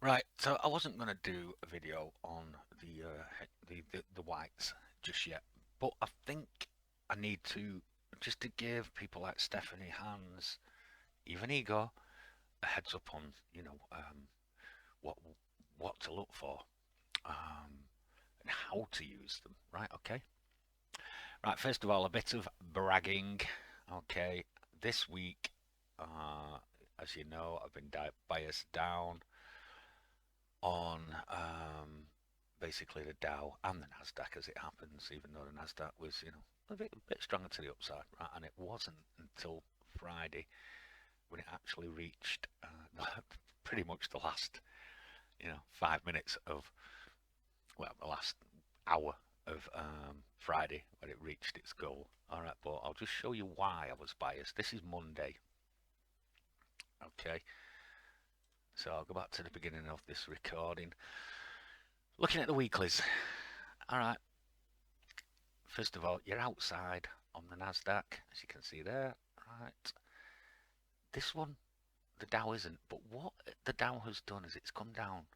Right, so I wasn't going to do a video on the whites just yet, but I think I need to just to give people like Stephanie, Hans, even Igor a heads up on what what to look for and how to use them. Right, okay. Right, first of all, a bit of bragging. Okay, this week, as you know, I've been biased down on basically the Dow and the Nasdaq as it happens, even though the Nasdaq was, a bit stronger to the upside, right? And it wasn't until Friday when it actually reached pretty much the last, 5 minutes of, well, the last hour of Friday when it reached its goal. All right, but I'll just show you why I was biased. This is Monday, okay? So I'll go back to the beginning of this recording. Looking at the weeklies. All right, first of all, you're outside on the Nasdaq, as you can see there, right? This one, the Dow isn't, but what the Dow has done is it's come down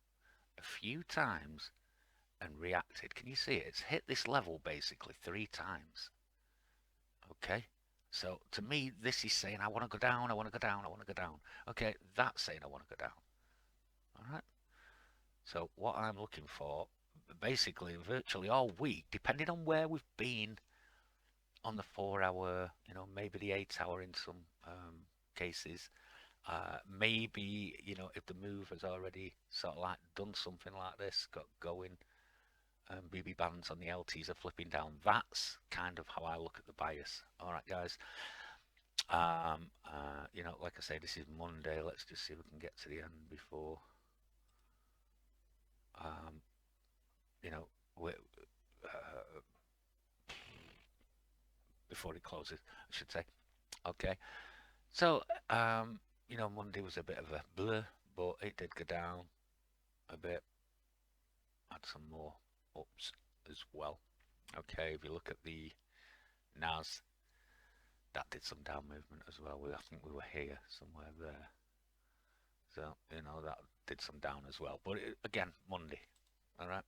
a few times and reacted. Can you see it? It's hit this level basically 3 times. Okay, so to me, this is saying I want to go down, I want to go down, I want to go down. Okay, that's saying I want to go down. All right. So what I'm looking for, basically, virtually all week, depending on where we've been on the 4 hour, maybe the 8 hour in some cases. Maybe, if the move has already sort of like done something like this, got going, BB bands on the LTs are flipping down. That's kind of how I look at the bias. All right, guys. Like I say, this is Monday. Let's just see if we can get to the end before, um, you know, uh, before it closes, I should say. Okay. So, Monday was a bit of a blur, but it did go down a bit. Had some more ups as well. Okay, if you look at the NAS, that did some down movement as well. I think we were here somewhere there. So, that did some down as well. But again, Monday. All right.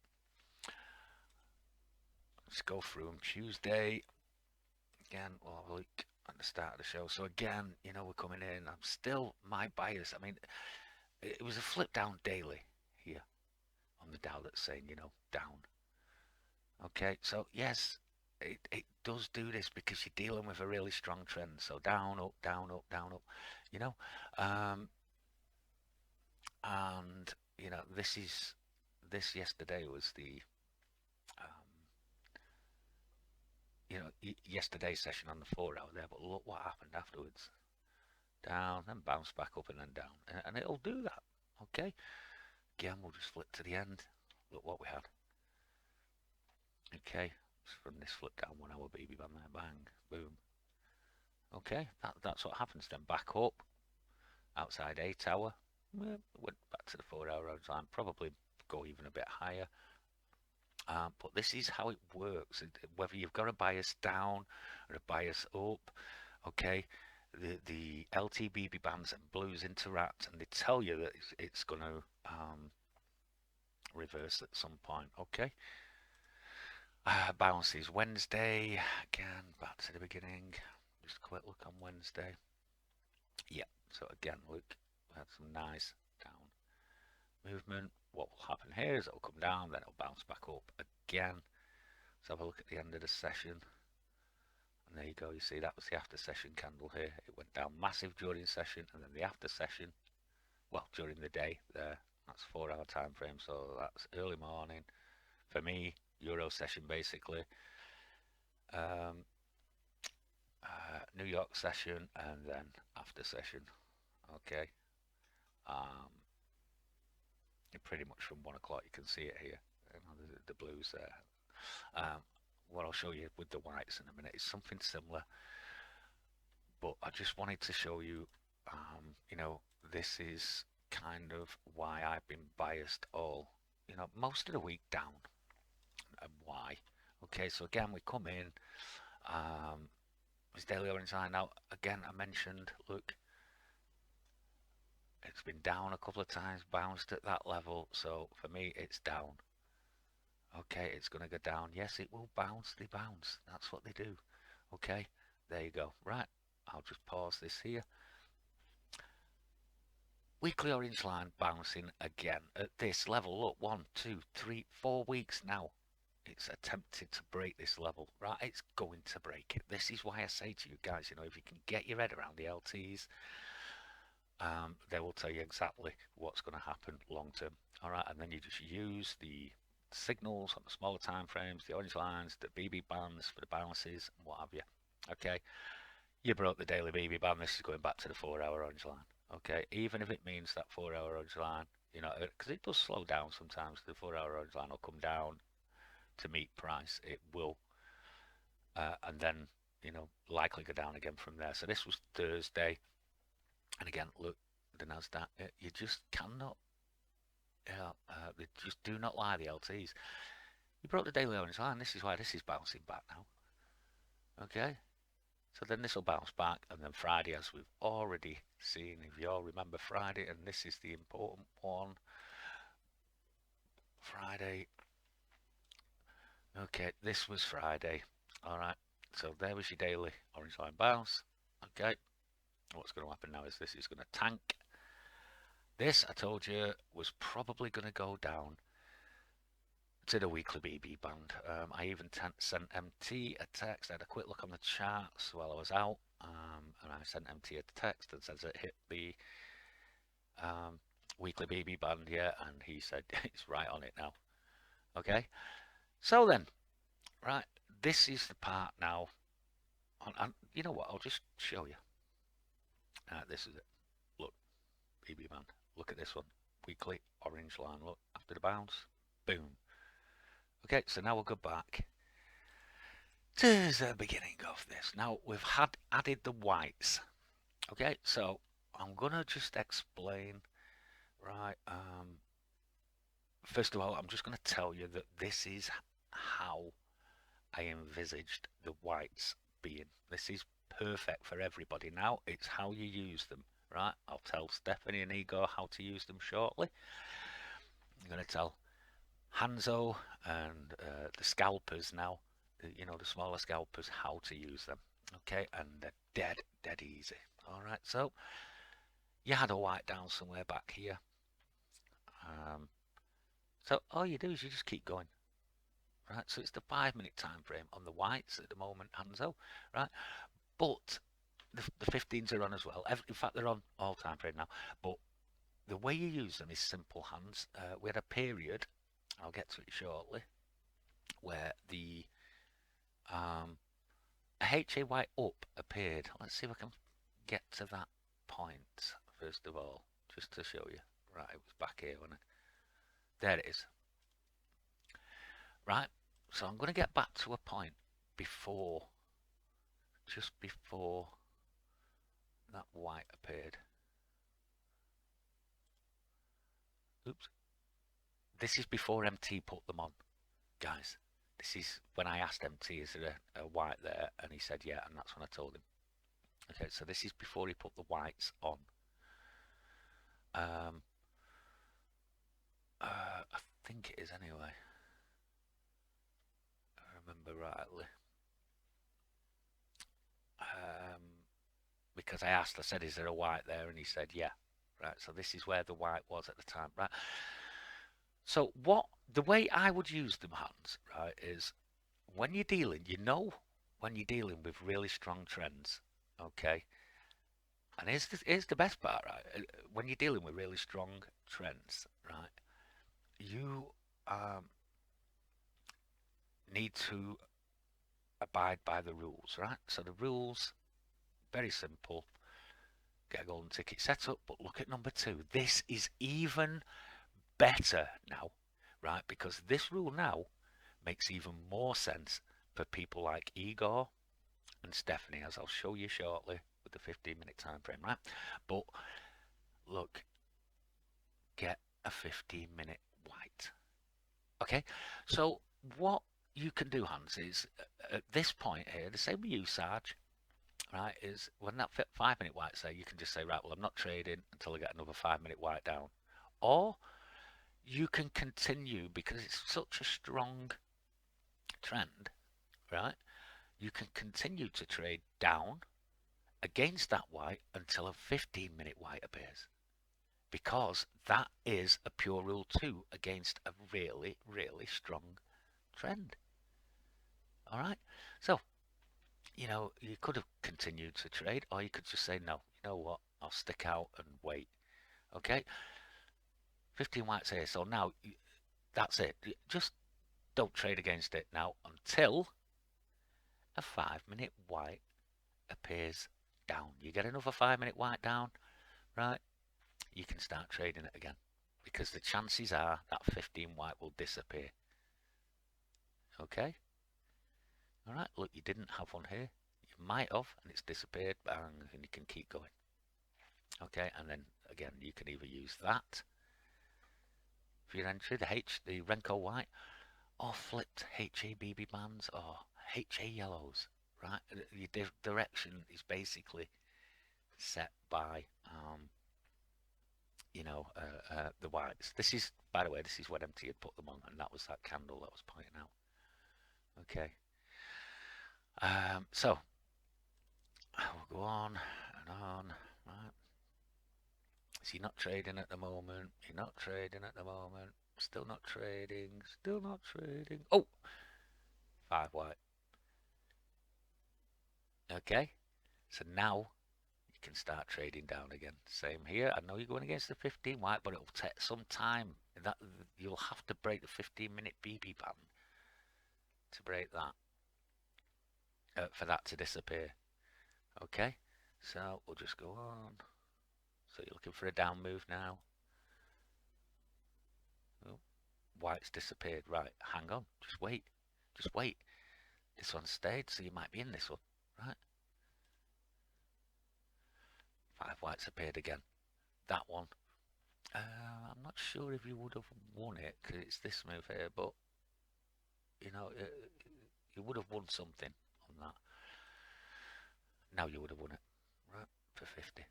Let's go through them. Tuesday, again, we'll have a look at the start of the show. So again, we're coming in. I'm still my bias. I mean, it was a flip down daily here on the Dow that's saying, down. Okay, so yes, it does do this because you're dealing with a really strong trend. So down, up, down, up, down, up, you know. Um, and this yesterday was the um, yesterday's session on the 4 hour there. But look what happened afterwards. Down, then bounce back up and then down, and it'll do that. Okay, again, we'll just flip to the end. Look what we had. Okay, from this flip down 1 hour BB band there, bang, boom. Okay, that's what happens then. Back up, outside 8 hour, went back to the 4 hour time, probably go even a bit higher. But this is how it works. Whether you've got a bias down or a bias up, okay, the LTBB bands and blues interact, and they tell you that it's going to reverse at some point. Okay. Bounces Wednesday again. Back to the beginning. Just a quick look on Wednesday. Yeah. So again, look, we had some nice down movement. What will happen here is it'll come down, then it'll bounce back up again. Let's have a look at the end of the session. And there you go. You see that was the after session candle here. It went down massive during session, and then the after session, well, during the day there. That's 4 hour time frame, so that's early morning for me. Euro session basically. New York session, and then after session. Okay. Um, pretty much from 1 o'clock, you can see it here. The blues there. What I'll show you with the whites in a minute is something similar, but I just wanted to show you, this is kind of why I've been biased all, most of the week down, and why. Okay, so again, we come in, it's daily orange line. Now, again, I mentioned, look, It's been down a couple of times, bounced at that level, so for me it's down. Okay, it's going to go down. Yes, it will bounce. They bounce. That's what they do. Okay, there you go. Right, I'll just pause this here. Weekly orange line bouncing again at this level. Look, 1, 2, 3, 4 weeks now. It's attempted to break this level. Right, it's going to break it. This is why I say to you guys, you know, if you can get your head around the LTs, they will tell you exactly what's going to happen long term. All right, and then you just use the signals on the smaller time frames, the orange lines, the BB bands for the bounces, and what have you. Okay, you broke the daily BB band. This is going back to the 4-hour orange line. Okay, even if it means that 4-hour orange line, you know, because it does slow down sometimes. The 4-hour orange line will come down to meet price. It will, and then you know likely go down again from there. So this was Thursday, and again, look, the Nasdaq. You just cannot. They just do not lie, the LTs. You broke the daily orange line. This is why this is bouncing back now. Okay. So then this will bounce back, and then Friday, as we've already seen, if you all remember Friday, and this is the important one. Friday. Okay, this was Friday. All right. So there was your daily orange line bounce. Okay. What's going to happen now is this is going to tank. This, I told you, was probably going to go down to the weekly BB band. I even sent MT a text. I had a quick look on the charts while I was out, and I sent MT a text that says it hit the weekly BB band, yeah, and he said it's right on it now. Okay, so then, right, this is the part now. And you know what? I'll just show you. This is it. Look, BB band. Look at this one. Weekly orange line. Look, after the bounce, boom. Okay, so now we'll go back to the beginning of this. Now we've added the whites. Okay, so I'm gonna just explain. Right. First of all, I'm just gonna tell you that this is how I envisaged the whites being. This is perfect for everybody. Now it's how you use them. Right. I'll tell Stephanie and Igor how to use them shortly. I'm gonna tell Hanzo and the scalpers now, you know, the smaller scalpers, how to use them. Okay, and they're dead easy. All right, so you had a white down somewhere back here. So all you do is you just keep going. Right, so it's the 5-minute time frame on the whites at the moment, Hanzo. Right, but the 15s are on as well. In fact, they're on all time frame now. But the way you use them is simple, Hans. We had a period, I'll get to it shortly, where the a HAY up appeared. Let's see if I can get to that point first of all, just to show you. Right, it was back here, wasn't it? There it is. Right, so I'm going to get back to a point before, just before that white appeared. Oops. This is before MT put them on, guys. This is when I asked MT, is there a white there? And he said, yeah, and that's when I told him. Okay, so this is before he put the whites on. I think it is anyway. I remember rightly. Because I asked, I said, is there a white there? And he said, yeah. Right, so this is where the white was at the time, right? So the way I would use them, Hans, right, is when you're dealing, you know, when you're dealing with really strong trends, okay? And here's the best part, right? When you're dealing with really strong trends, right, you need to abide by the rules, right? So the rules, very simple. Get a golden ticket set up, but look at number 2. This is even better now, right? Because this rule now makes even more sense for people like Igor and Stephanie, as I'll show you shortly with the 15-minute time frame, right? But look, get a 15-minute white. Okay, so what you can do, Hans, is at this point here, the same with you, Sarge, right, is when that 5 minute white's there, you can just say, right, well, I'm not trading until I get another 5 minute white down. Or you can continue because it's such a strong trend, right? You can continue to trade down against that white until a 15-minute white appears, because that is a pure rule 2 against a really, really strong trend. All right, so you could have continued to trade, or you could just say, no, you know what, I'll stick out and wait. Okay, 15 whites here, so now that's it. Just don't trade against it now until a 5 minute white appears down. You get another 5 minute white down, right? You can start trading it again, because the chances are that 15 white will disappear. Okay, all right, look, you didn't have one here. You might have, and it's disappeared, bang, and you can keep going. Okay, and then again, you can either use that for your entry, the Renko white, or flipped HABB bands or HA yellows, right? Your direction is basically set by the whites. This is, by the way, this is when MT had put them on, and that was that candle that was pointing out. Okay, so we'll go on and on, right? So you're not trading at the moment. You're not trading at the moment. Still not trading. Still not trading. Oh, 5 white. Okay, so now you can start trading down again. Same here. I know you're going against the 15 white, but it'll take some time. That you'll have to break the 15-minute BB band to break that, for that to disappear. Okay, so we'll just go on. So you're looking for a down move now. Oh, white's disappeared. Right, hang on. Just wait. Just wait. This one stayed, so you might be in this one. Right. 5 whites appeared again. That one. I'm not sure if you would have won it, because it's this move here, but you know, you would have won something on that. Now you would have won it, right, for 50.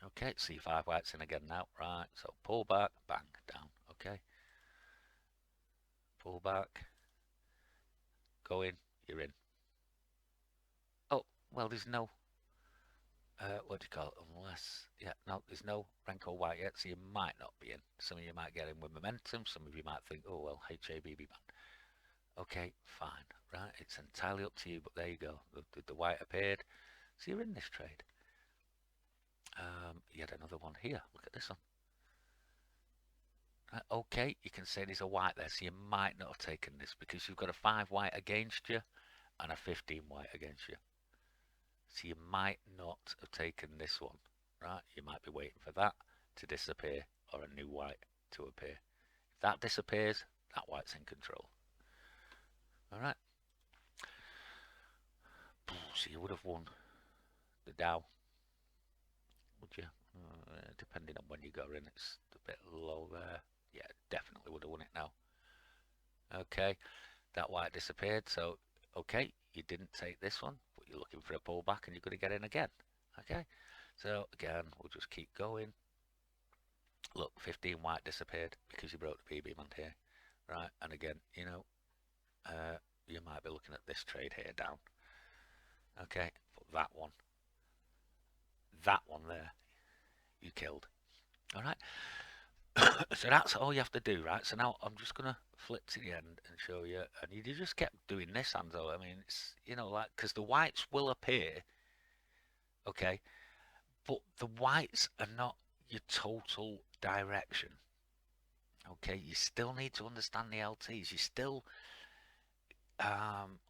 Okay, see 5 whites in again now, right, so pull back, bang, down, okay. Pull back, go in, you're in. Oh, well, there's no, what do you call it, unless, yeah, no, there's no Renko white yet, so you might not be in. Some of you might get in with momentum, some of you might think, oh, well, HABB band. Okay, fine, right, it's entirely up to you, but there you go, the white appeared, so you're in this trade. Yet another one here, look at this one. Okay, you can say there's a white there, so you might not have taken this because you've got a 5 white against you and a 15 white against you. So you might not have taken this one, right? You might be waiting for that to disappear or a new white to appear. If that disappears, that white's in control. All right. So you would have won the Dow, would you? Depending on when you go in, it's a bit low there. Yeah, definitely would have won it now. Okay, that white disappeared, so okay, you didn't take this one, but you're looking for a pullback and you're going to get in again. Okay, so again, we'll just keep going. Look, 15 white disappeared because you broke the PB band here, right? And again, you might be looking at this trade here down. Okay, but that one there, you killed. All right. So that's all you have to do, right? So now I'm just gonna flip to the end and show you, and you just kept doing this, Anzo. I mean, it's like, because the whites will appear, okay, but the whites are not your total direction. Okay, you still need to understand the LTs. You still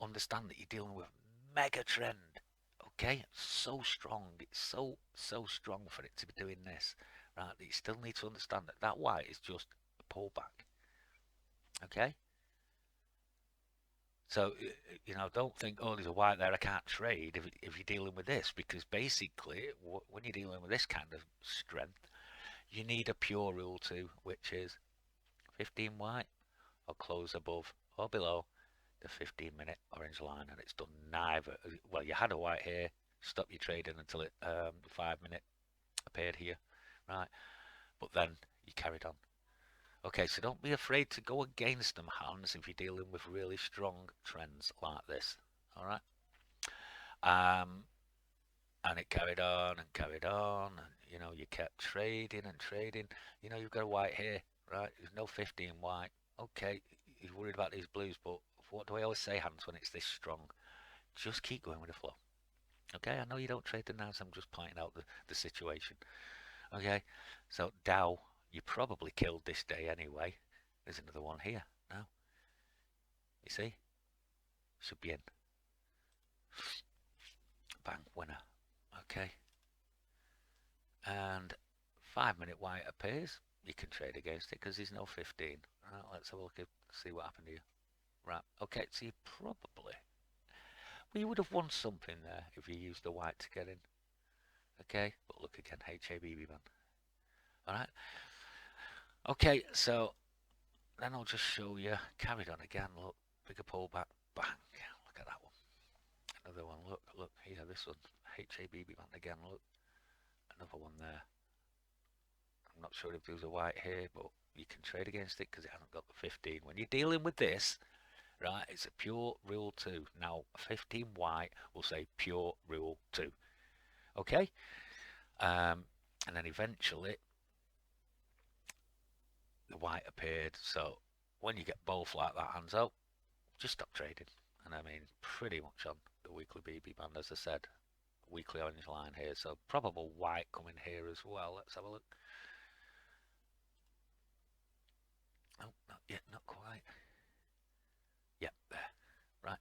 understand that you're dealing with mega trend. Okay, so strong. It's so strong for it to be doing this, right? That you still need to understand that that white is just a pullback. Okay. So, don't think, oh, there's a white there, I can't trade if you're dealing with this, because basically, when you're dealing with this kind of strength, you need a pure rule 2, which is 15 white or close above or below the 15-minute orange line, and it's done neither. Well, you had a white here, stop your trading until it the 5-minute appeared here, right? But then you carried on. Okay, so don't be afraid to go against them, Hans, if you're dealing with really strong trends like this. All right. And it carried on and carried on, and you kept trading and trading. You've got a white here, right? There's no 15 white. Okay, you're worried about these blues, but what do I always say, Hans, when it's this strong? Just keep going with the flow. Okay, I know you don't trade the NAS, I'm just pointing out the situation. Okay, so Dow, you probably killed this day anyway. There's another one here now. You see? Should be in. Bang, winner. Okay. And 5-minute white appears. You can trade against it because there's no 15. Right, let's have a look at see what happened here. Right, okay, so you probably... Well, you would have won something there if you used the white to get in. Okay, but look again, HABB man. Alright. Okay, so then I'll just show you. Carried on again, look. Bigger pullback. Bang. Look at that one. Another one, look here, this one. HABB man again, look. Another one there. I'm not sure if there's a white here, but you can trade against it because it hasn't got the 15. When you're dealing with this, right, it's a pure rule 2. Now, a 15 white will say pure rule 2. Okay? And then eventually, the white appeared. So, when you get both like that, hands out, just stop trading. And I mean, pretty much on the weekly BB band, as I said. Weekly orange line here. So, probable white coming here as well. Let's have a look. Oh, not yet, not quite. Yep, there. Right.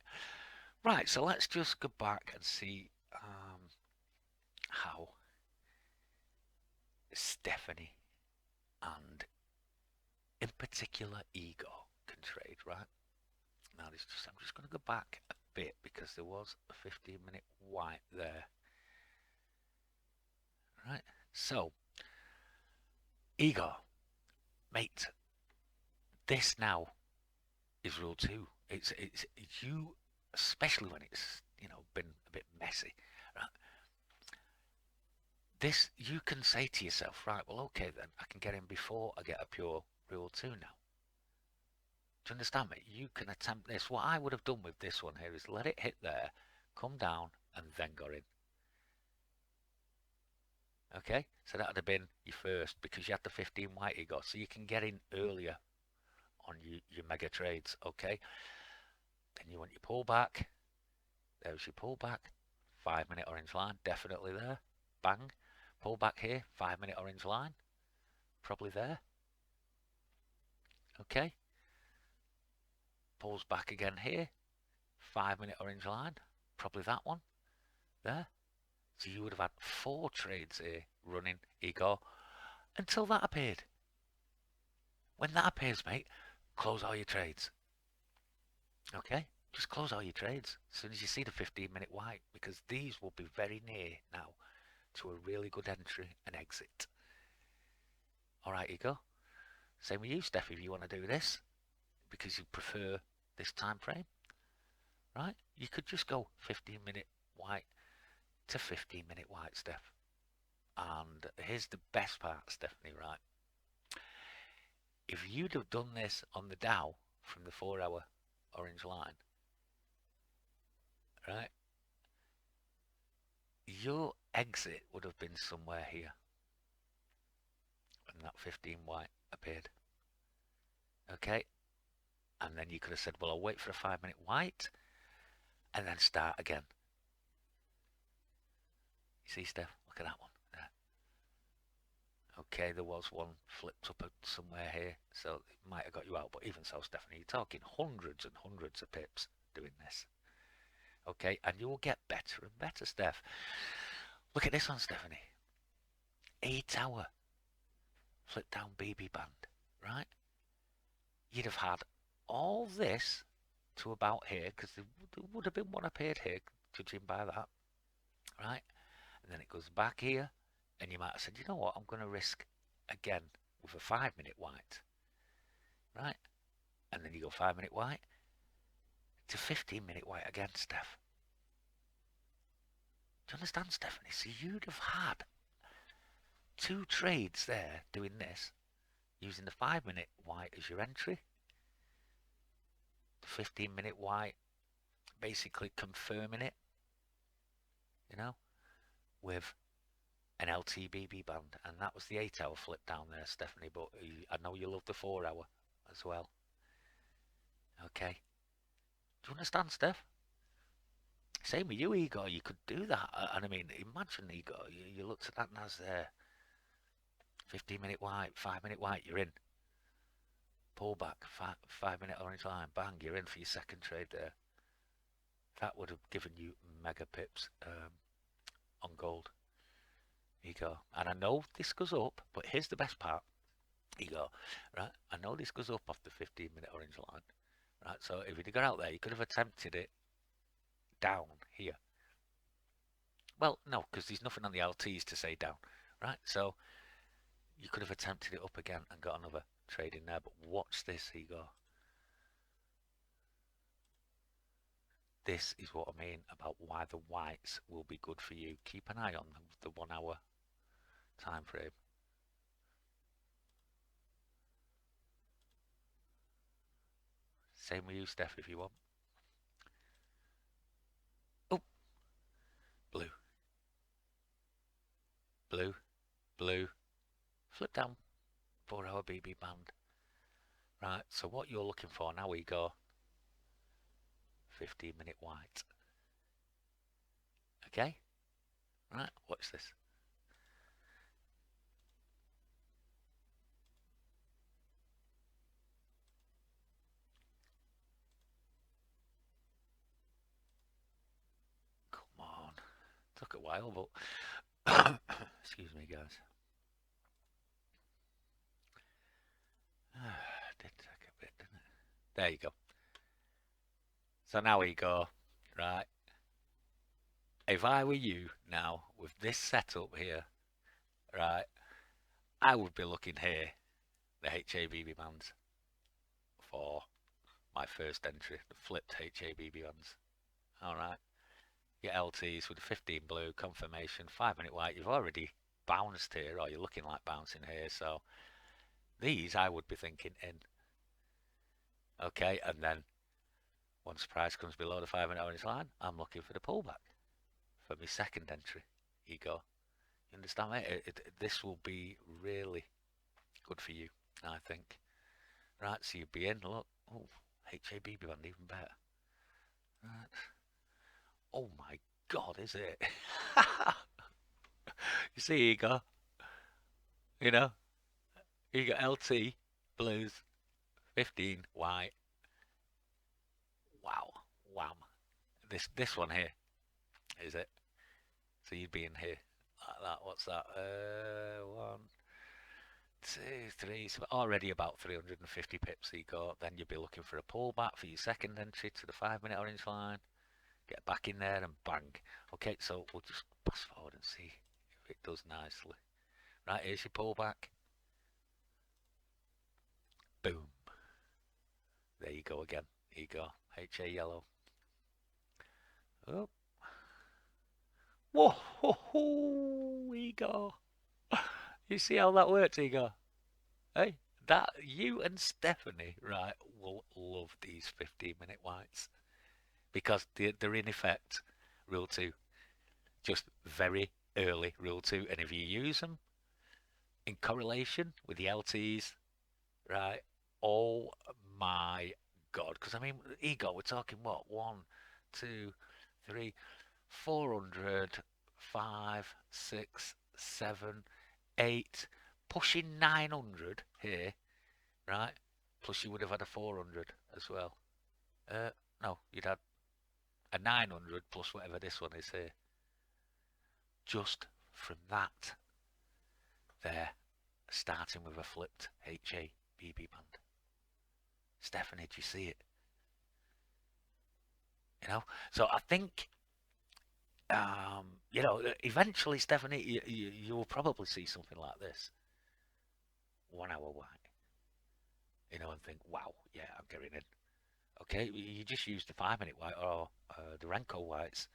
Right, so let's just go back and see how Stephanie and in particular Ego can trade, right? Now I'm just going to go back a bit because there was a 15-minute white there. Right, so Ego, mate, this now is rule 2. It's you, especially when it's been a bit messy, right? This, you can say to yourself, right, well, okay, then I can get in before I get a pure rule 2 now. Do you understand me? You can attempt this. What I would have done with this one here is let it hit there, come down, and then got in. Okay, so that would have been your first because you had the 15 white you got, so you can get in earlier on your mega trades. Okay, then you want your pullback. There's your pullback. 5-minute orange line, definitely there. Bang, pullback here. 5-minute orange line, probably there. Okay, pulls back again here. 5-minute orange line, probably that one there. So you would have had 4 trades here running, Ego, until that appeared. When that appears, mate, close all your trades. Okay? Just close all your trades as soon as you see the 15-minute white, because these will be very near now to a really good entry and exit. Alright, Ego. Same with you, Steph, if you want to do this, because you prefer this time frame. Right? You could just go 15-minute white to 15-minute white, Steph. And here's the best part, Stephanie, right? If you'd have done this on the Dow from the 4-hour orange line, right, your exit would have been somewhere here when that 15 white appeared. Okay, and then you could have said, well, I'll wait for a 5-minute white and then start again. You see, Steph, look at that one there. Okay, there was one flipped up somewhere here, so it might have got you out, but even so, Stephanie, you're talking hundreds and hundreds of pips doing this. Okay, and you will get better and better, Steph. Look at this one, Stephanie. 8-hour flip down BB band, right? You'd have had all this to about here, because there would have been one appeared here, judging by that, right? And then it goes back here, and you might have said, you know what, I'm going to risk again with a 5-minute white, right? And then you go 5-minute white, It's a 15-minute white again, Steph. Do you understand, Stephanie? So you'd have had 2 trades there doing this, using the 5-minute white as your entry, the 15-minute white basically confirming it, you know, with an LTBB band. And that was the 8-hour flip down there, Stephanie, but I know you love the 4-hour as well. Okay. Do you understand, Steph? Same with you, Igor. You could do that. And I mean, imagine, Igor, you looked at that NAS there. 15-minute white, 5-minute white, you're in. Pull back, 5-minute orange line, bang, you're in for your second trade there. That would have given you mega pips on gold. Igor. And I know this goes up, but here's the best part. Igor, right? I know this goes up off the 15-minute orange line. Right, so if you'd got out there, you could have attempted it down here. Well, no, because there's nothing on the LTs to say down, right? So you could have attempted it up again and got another trade in there. But watch this, Igor. This is what I mean about why the whites will be good for you. Keep an eye on the 1 hour time frame. Same with you, Steph, if you want. Oh, blue, blue, blue. Flip down, 4-hour BB band. Right, so what you're looking for now, we go 15-minute white. Okay, right, watch this. Come on, took a while, but excuse me, guys. Did take a bit, didn't it? There you go. So now we go, right. If I were you now with this setup here, right, I would be looking here, the HABB bands, for my first entry, the flipped HABB bands. All right, your LTs with 15 blue, confirmation, 5-minute white. You've already bounced here, or you're looking like bouncing here. So these I would be thinking in. Okay, and then once price comes below the 5-minute orange line, I'm looking for the pullback for my second entry. You go. You understand, mate? This will be really good for you, I think. Right, so you'd be in. Look, oh, HABB band even better. Right. Oh my God, is it? You see, you go. You know, you got LT blues, 15 white. Wow, wham. This one here, is it? So you'd be in here like that. What's that? 1, 2, 3. So already about 350 pips you got. Then you'd be looking for a pullback for your second entry to the 5-minute orange line. Get back in there and bang. Okay, so we'll just pass forward and see if it does nicely. Right, here's your pullback. Boom. There you go again. Here you go. HA yellow. Oh. Whoa, ho, ho, here you go. You see how that works, Igor? Hey, that you and Stephanie, right, will love these 15-minute whites because they're in effect rule 2, just very early rule 2, and if you use them in correlation with the LTs, right? Oh my God! Because I mean, Igor, we're talking what 1, 2, 3, 400, 5, 6, 7, 8, pushing 900 here, right? Plus you would have had a 400 as well. No, you'd had a 900 plus whatever this one is here. Just from that there, starting with a flipped HABB band. Stephanie, do you see it? You know, so I think you know, eventually, Stephanie, you will probably see something like this. 1 hour white. You know, and think, wow, yeah, I'm getting in. Okay, you just use the 5 minute white or the Renko whites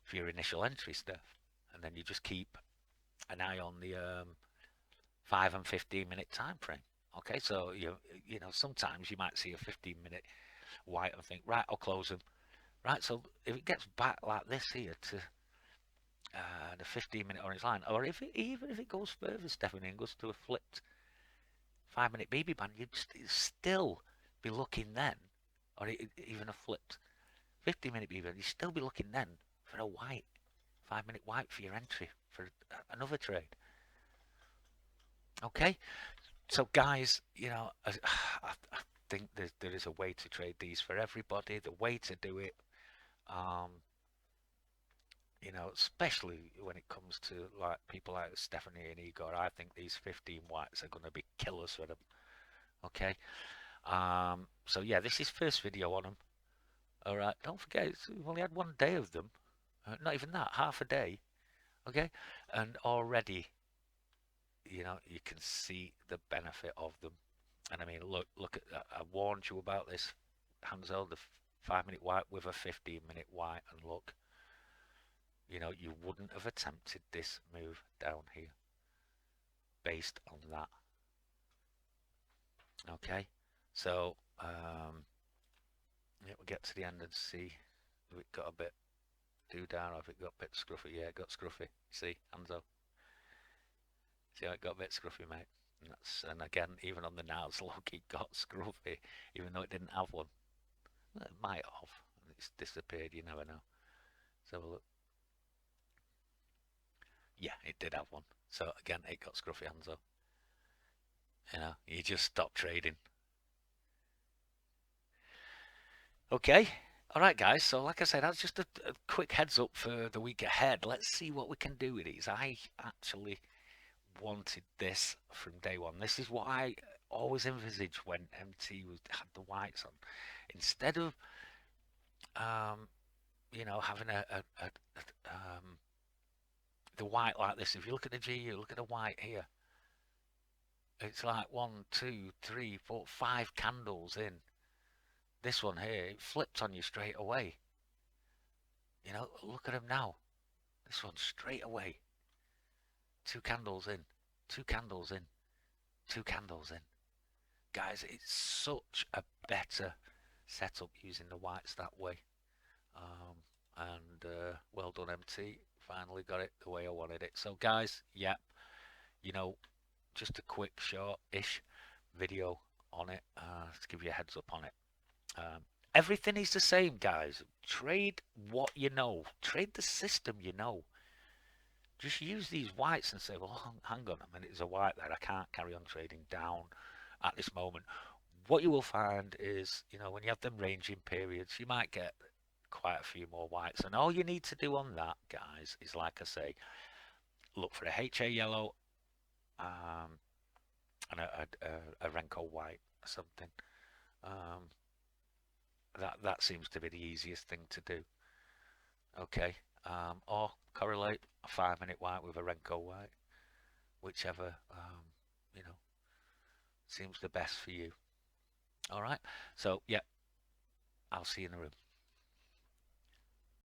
for your initial entry stuff, and then you just keep an eye on the 5 and 15 minute time frame. Okay, so you know sometimes you might see a 15 minute white and think, right, I'll close them. Right, so if it gets back like this here to the 15 minute orange line, or if it, even if it goes further, Stephanie, and goes to a flipped 5 minute BB band, you'd still be looking then, or even a flipped 15 minute BB band, you'd still be looking then for a white 5 minute white for your entry for another trade. Okay, so guys, you know, I think there is a way to trade these for everybody. The way to do it, um, you know, especially when it comes to like people like Stephanie and Igor, I think these 15 whites are going to be killers for them. Okay, so yeah, this is first video on them. All right, don't forget we've only had 1 day of them, not even that, half a day. Okay, and already, you know, you can see the benefit of them. And I mean, look at that. I warned you about this, Hansel, the 5 minute white with a 15 minute white, and look, you know, you wouldn't have attempted this move down here based on that. Okay, so yeah, we'll get to the end and see if it got a bit do down or if it got a bit scruffy. Yeah, it got scruffy. See, Hansel. See how it got a bit scruffy, mate. And again, even on the NAS, look, it got scruffy, even though it didn't have one. Well, it might have. It's disappeared. You never know. So look. Yeah, it did have one. So again, it got scruffy hands up. You know, you just stop trading. Okay. All right, guys. So like I said, that's just a quick heads up for the week ahead. Let's see what we can do with these. I actually wanted this from day one. This is what I always envisaged when MT had the whites on. Instead of, um, you know, having the white like this. If you look at the GU, look at the white here. It's like 1, 2, 3, 4, 5 candles in. This one here, it flipped on you straight away. You know, look at them now. This one straight away. 2 candles in, 2 candles in, 2 candles in. Guys, it's such a better setup using the whites that way. And well done, MT. Finally got it the way I wanted it. So, guys, yeah, you know, just a quick, short-ish video on it to give you a heads up on it. Everything is the same, guys. Trade what you know. Trade the system you know. Just use these whites and say, well, hang on a minute, there's a white there. I can't carry on trading down at this moment. What you will find is, you know, when you have them ranging periods, you might get quite a few more whites. And all you need to do on that, guys, is like I say, look for a HA yellow and a Renko white or something. That seems to be the easiest thing to do. Okay, or correlate a 5 minute white with a Renko white, whichever you know seems the best for you. All right, so yeah, I'll see you in the room.